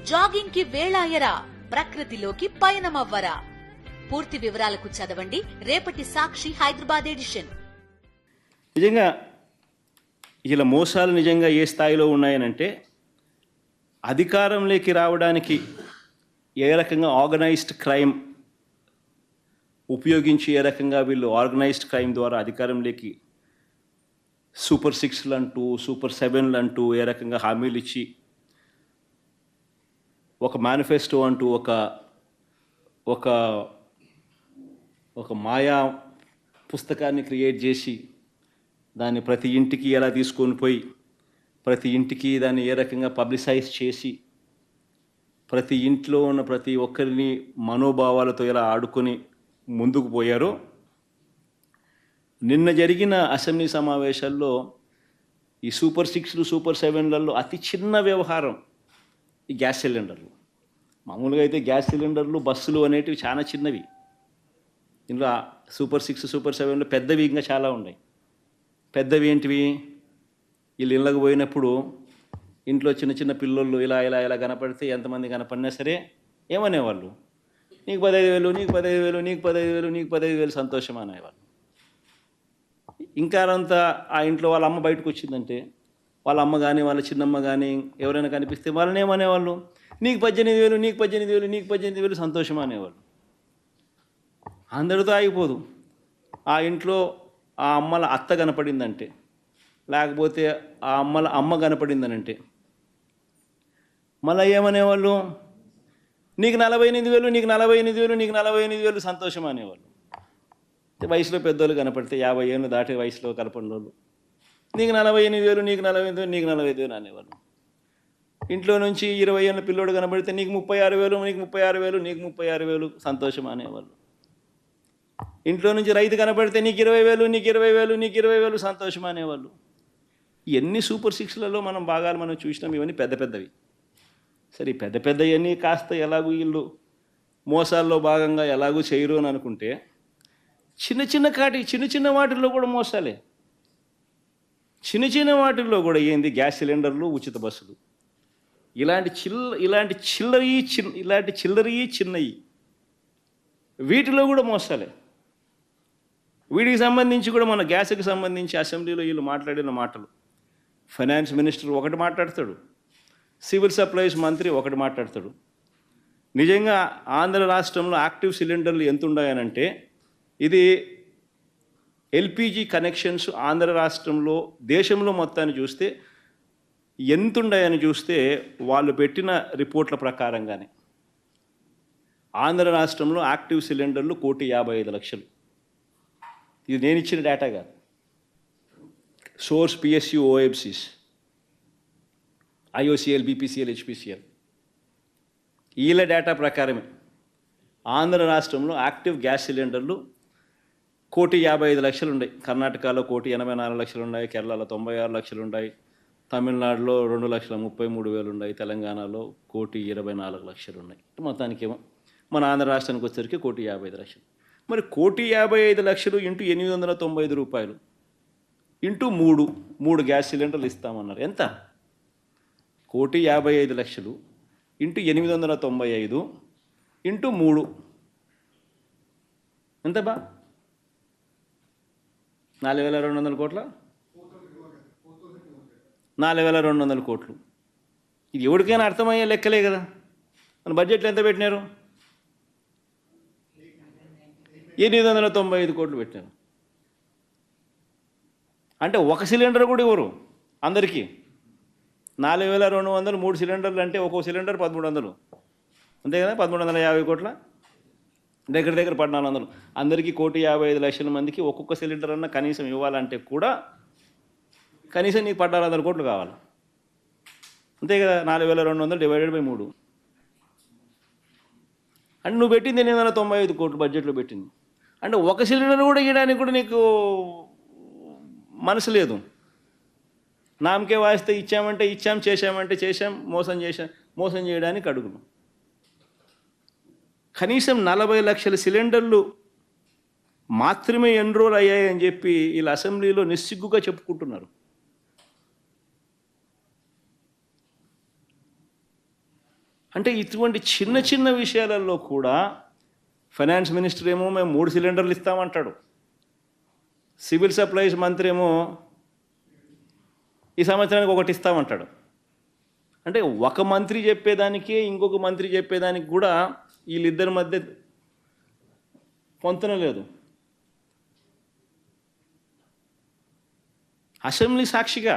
Jogging కి వేళాయరా, ప్రకృతిలోకి పయనమవ్వరా? పూర్తి వివరాలకు చదవండి రేపటి సాక్షి హైదరాబాద్ ఎడిషన్. నిజంగా ఇలా మోసాలు నిజంగా ఏ స్థాయిలో ఉన్నాయనంటే, అధికారంలోకి రావడానికి ఏ రకంగా ఆర్గనైజ్డ్ క్రైమ్ ఉపయోగించి ఏ రకంగా వీళ్ళు ఆర్గనైజ్డ్ క్రైమ్ ద్వారా అధికారంలోకి సూపర్ 6లు అంటూ సూపర్ 7లు అంటూ ఏ రకంగా హామీలు ఇచ్చి ఒక మేనిఫెస్టో అంటూ ఒక మాయా పుస్తకాన్ని క్రియేట్ చేసి దాన్ని ప్రతి ఇంటికి ఎలా తీసుకొని పోయి ప్రతి ఇంటికి దాన్ని ఏ రకంగా పబ్లిసైజ్ చేసి ప్రతి ఇంట్లో ఉన్న ప్రతి ఒక్కరిని మనోభావాలతో ఎలా ఆడుకొని ముందుకు పోయారో, నిన్న జరిగిన అసెంబ్లీ సమావేశాల్లో ఈ సూపర్ 6లు సూపర్ 7లలో అతి చిన్న వ్యవహారం ఈ గ్యాస్ సిలిండర్లు. మామూలుగా అయితే గ్యాస్ సిలిండర్లు బస్సులు అనేటివి చాలా చిన్నవి. ఇందులో సూపర్ 6 సూపర్ 7లో పెద్దవి ఇంకా చాలా ఉన్నాయి. పెద్దవి ఏంటివి? వీళ్ళు ఇళ్ళకు పోయినప్పుడు ఇంట్లో చిన్న చిన్న పిల్లలు ఇలా కనపడితే ఎంతమంది కనపడినా సరే ఏమనేవాళ్ళు? నీకు 15,000, నీకు 15,000, నీకు 15,000, నీకు 15,000 సంతోషం అనేవాళ్ళు. ఇంకా అంతా ఆ ఇంట్లో వాళ్ళ అమ్మ బయటకు వచ్చిందంటే వాళ్ళ అమ్మ కానీ వాళ్ళ చిన్నమ్మ కానీ ఎవరైనా కనిపిస్తే వాళ్ళని ఏమనేవాళ్ళు? నీకు 18,000, నీకు 18,000, నీకు 18,000 సంతోషం అనేవాళ్ళు. అందరితో ఆగిపోదు. ఆ ఇంట్లో ఆ అమ్మల అత్త కనపడిందంటే, లేకపోతే ఆ అమ్మల అమ్మ కనపడిందనంటే మళ్ళీ ఏమనేవాళ్ళు? నీకు 48,000, నీకు 48,000, నీకు 48,000 సంతోషం అనేవాళ్ళు. వయసులో పెద్దోళ్ళు కనపడితే 50 ఏళ్ళు దాటే వయసులో కనపడిన వాళ్ళు నీకు 48,000, నీకు 48,000, నీకు 45,000 అనేవాళ్ళు. ఇంట్లో నుంచి 20 ఏళ్ళ పిల్లోడు కనపడితే నీకు 36,000, నీకు 36,000, నీకు 36,000 సంతోషం అనేవాళ్ళు. ఇంట్లో నుంచి రైతు కనపడితే నీకు 20,000, నీకు 20,000, నీకు 20,000 సంతోషం అనేవాళ్ళు. ఇవన్నీ సూపర్ 6లలో భాగాలు మనం చూసినాం. ఇవన్నీ పెద్ద పెద్దవి. సరే, పెద్ద పెద్దవన్నీ కాస్త ఎలాగూ వీళ్ళు మోసాల్లో భాగంగా ఎలాగూ చేయరు అని అనుకుంటే, చిన్న చిన్న వాటిల్లో కూడా మోసాలే. చిన్న వాటిల్లో కూడా ఏంది? గ్యాస్ సిలిండర్లు, ఉచిత బస్సులు, ఇలాంటి చిల్లరయి చిన్నవి వీటిలో కూడా మోసాలే. వీటికి సంబంధించి కూడా మన గ్యాస్కి సంబంధించి అసెంబ్లీలో వీళ్ళు మాట్లాడిన మాటలు, ఫైనాన్స్ మినిస్టర్ ఒకటి మాట్లాడతాడు, సివిల్ సప్లైస్ మంత్రి ఒకటి మాట్లాడతాడు. నిజంగా ఆంధ్ర రాష్ట్రంలో యాక్టివ్ సిలిండర్లు ఎంత ఉన్నాయనంటే, ఇది ఎల్పిజి కనెక్షన్స్ ఆంధ్ర రాష్ట్రంలో దేశంలో మొత్తాన్ని చూస్తే ఎంత ఉన్నాయని చూస్తే వాళ్ళు పెట్టిన రిపోర్ట్ల ప్రకారంగానే ఆంధ్ర రాష్ట్రంలో యాక్టివ్ సిలిండర్లు 1,55,00,000. ఇది నేను ఇచ్చిన డేటా కాదు. Source PSU OFCs, IOCL, BPCL, HPCL వీళ్ళ డేటా ప్రకారమే ఆంధ్ర రాష్ట్రంలో యాక్టివ్ గ్యాస్ సిలిండర్లు 1,55,00,000 ఉన్నాయి. కర్ణాటకలో 1,84,00,000 ఉన్నాయి, కేరళలో 96,00,000 ఉన్నాయి, తమిళనాడులో 2,33,000 ఉన్నాయి, తెలంగాణలో 1,24,00,000 ఉన్నాయి. మొత్తానికేమో మన ఆంధ్ర రాష్ట్రానికి వచ్చేసరికి 1,55,00,000. మరి 1,55,00,000 ఇంటూ 895 రూపాయలు ఇంటూ 3 గ్యాస్ సిలిండర్లు ఇస్తామన్నారు. ఎంత? 1,55,00,000 ఇంటూ 895 ఇంటూ 3 ఎంత బా? 4,200 కోట్ల? 4,200 కోట్లు. ఇది ఎవరికైనా అర్థమయ్యే లెక్కలే కదా. మన బడ్జెట్లో ఎంత పెట్టినారు? 895 కోట్లు పెట్టారు. అంటే ఒక సిలిండర్ కూడా ఇవ్వరు అందరికీ. 4,200, 3 సిలిండర్లు అంటే ఒక్కో సిలిండర్ 1,300, అంతే కదా? 1,350 కోట్ల, దగ్గర 1,400. అందరికీ 1,55,00,000 మందికి ఒక్కొక్క సిలిండర్ అన్న కనీసం ఇవ్వాలంటే కూడా కనీసం నీకు 1,600 కోట్లు కావాలి, అంతే కదా? 4,200 డివైడెడ్ బై 3 అంటే నువ్వు పెట్టింది 895 కోట్లు బడ్జెట్లో పెట్టింది. అంటే ఒక సిలిండర్ కూడా ఇవ్వడానికి కూడా నీకు మనసు లేదు. నామకే వాస్తే ఇచ్చామంటే ఇచ్చాం, చేశామంటే చేశాం, మోసం చేయడానికి అడుగును. కనీసం 40 లక్షల సిలిండర్లు మాత్రమే ఎన్రోల్ అయ్యాయని చెప్పి వీళ్ళు అసెంబ్లీలో నిస్సిగ్గుగా చెప్పుకుంటున్నారు. అంటే ఇటువంటి చిన్న చిన్న విషయాలలో కూడా ఫైనాన్స్ మినిస్టర్ ఏమో మేము 3 సిలిండర్లు ఇస్తామంటాడు, సివిల్ సప్లైస్ మంత్రి ఏమో ఈ సంవత్సరానికి ఒకటి ఇస్తామంటాడు. అంటే ఒక మంత్రి చెప్పేదానికే ఇంకొక మంత్రి చెప్పేదానికి కూడా వీళ్ళిద్దరి మధ్య పొంతన లేదు. అసెంబ్లీ సాక్షిగా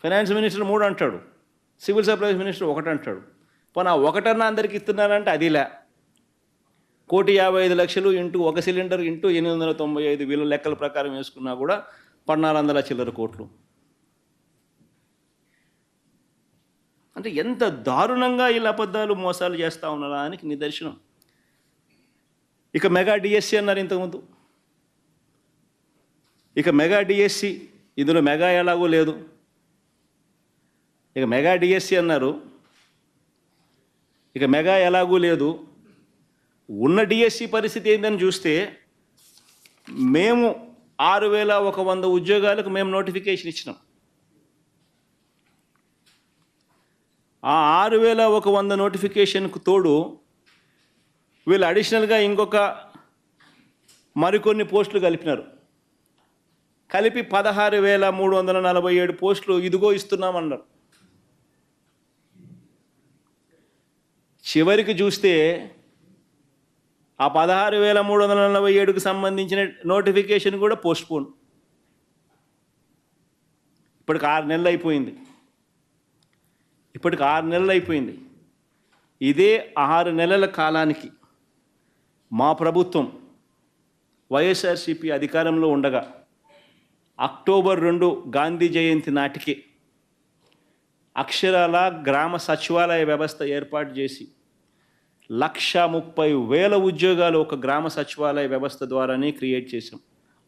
ఫైనాన్స్ మినిస్టర్ 3 అంటాడు, సివిల్ సప్లైస్ మినిస్టర్ 1 అంటాడు. పోనీ 1 అందరికి ఇస్తున్నారంటే అదిలే 1,55,00,000 ఇంటూ 1 సిలిండర్ ఇంటూ 895 వీళ్ళ లెక్కల ప్రకారం వేసుకున్నా కూడా 1,400 చిల్లర కోట్లు. అంటే ఎంత దారుణంగా వీళ్ళ అబద్ధాలు మోసాలు చేస్తూ ఉన్నారా అని నిదర్శనం. ఇక మెగా డిఎస్సి అన్నారు ఇంతకుముందు. ఇక మెగా డిఎస్సి, ఇందులో మెగా ఎలాగో లేదు. ఇక మెగా డిఎస్సి అన్నారు, ఇక మెగా ఎలాగూ లేదు. ఉన్న డిఎస్సి పరిస్థితి ఏందని చూస్తే మేము 6,100 ఉద్యోగాలకు మేము నోటిఫికేషన్ ఇచ్చినాం. ఆ 6,100 నోటిఫికేషన్కు తోడు వీళ్ళు అడిషనల్గా ఇంకొక మరికొన్ని పోస్టులు కలిపినారు. కలిపి 16,347 పోస్టులు ఇదిగో ఇస్తున్నామన్నారు. చివరికి చూస్తే ఆ 16,347కు సంబంధించిన నోటిఫికేషన్ కూడా పోస్ట్పోన్. ఇప్పటికి 6 నెలలు అయిపోయింది. ఇదే 6 నెలల కాలానికి మా ప్రభుత్వం వైఎస్ఆర్సీపీ అధికారంలో ఉండగా అక్టోబర్ 2 గాంధీ జయంతి నాటికి అక్షరాల గ్రామ సచివాలయ వ్యవస్థ ఏర్పాటు చేసి 1,30,000 ఉద్యోగాలు ఒక గ్రామ సచివాలయ వ్యవస్థ ద్వారానే క్రియేట్ చేశాం.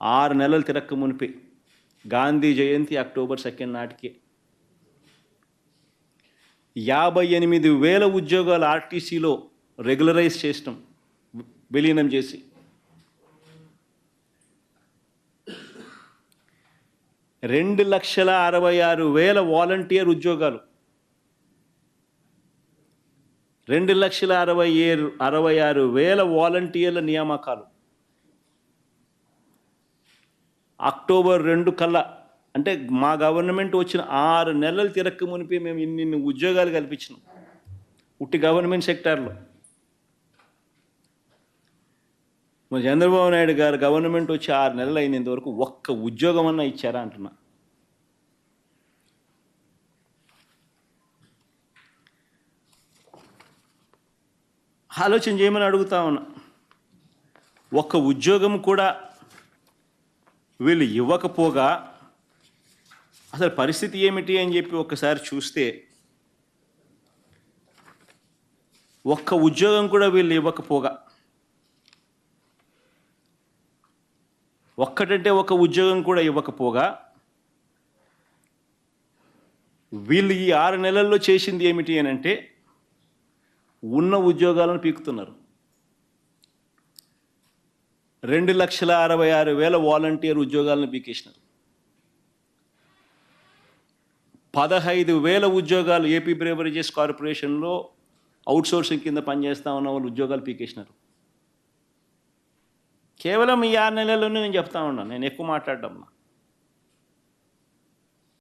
6 నెలలు తిరక్క మునిపే గాంధీ జయంతి అక్టోబర్ 2 నాటికే 58,000 ఉద్యోగాలు ఆర్టీసీలో రెగ్యులరైజ్ చేసినాం, విలీనం చేసి. రెండు 2,66,000 వాలంటీర్ ఉద్యోగాలు, 2,66,000 వాలంటీర్ల నియామకాలు అక్టోబర్ 2 కల్లా. అంటే మా గవర్నమెంట్ వచ్చిన 6 నెలలు తిరక్క మునిపి మేము ఇన్ని ఉద్యోగాలు కల్పించినాం ఉట్టి గవర్నమెంట్ సెక్టార్లో. మరి చంద్రబాబు నాయుడు గారు గవర్నమెంట్ వచ్చి 6 నెలలు అయినంత వరకు ఒక్క ఉద్యోగం అన్నా ఇచ్చారా అంటున్నా. ఆలోచన చేయమని అడుగుతా ఉన్నా. ఒక్క ఉద్యోగం కూడా వీళ్ళు ఇవ్వకపోగా అసలు పరిస్థితి ఏమిటి అని చెప్పి ఒక్కసారి చూస్తే, ఒక్క ఉద్యోగం కూడా వీళ్ళు ఇవ్వకపోగా, ఒక్కటంటే ఒక ఉద్యోగం కూడా ఇవ్వకపోగా వీళ్ళు ఈ 6 నెలల్లో చేసింది ఏమిటి అని అంటే ఉన్న ఉద్యోగాలను పీకుతున్నారు. 2,66,000 వాలంటీర్ ఉద్యోగాలను పీకేసినారు. 15,000 ఉద్యోగాలు ఏపీ బ్రేవరేజెస్ కార్పొరేషన్లో అవుట్సోర్సింగ్ కింద పనిచేస్తూ ఉన్న వాళ్ళు ఉద్యోగాలు పీకేసినారు. కేవలం ఈ 6 నెలల్లోనే నేను చెప్తా ఉన్నాను, నేను ఎక్కువ మాట్లాడడం.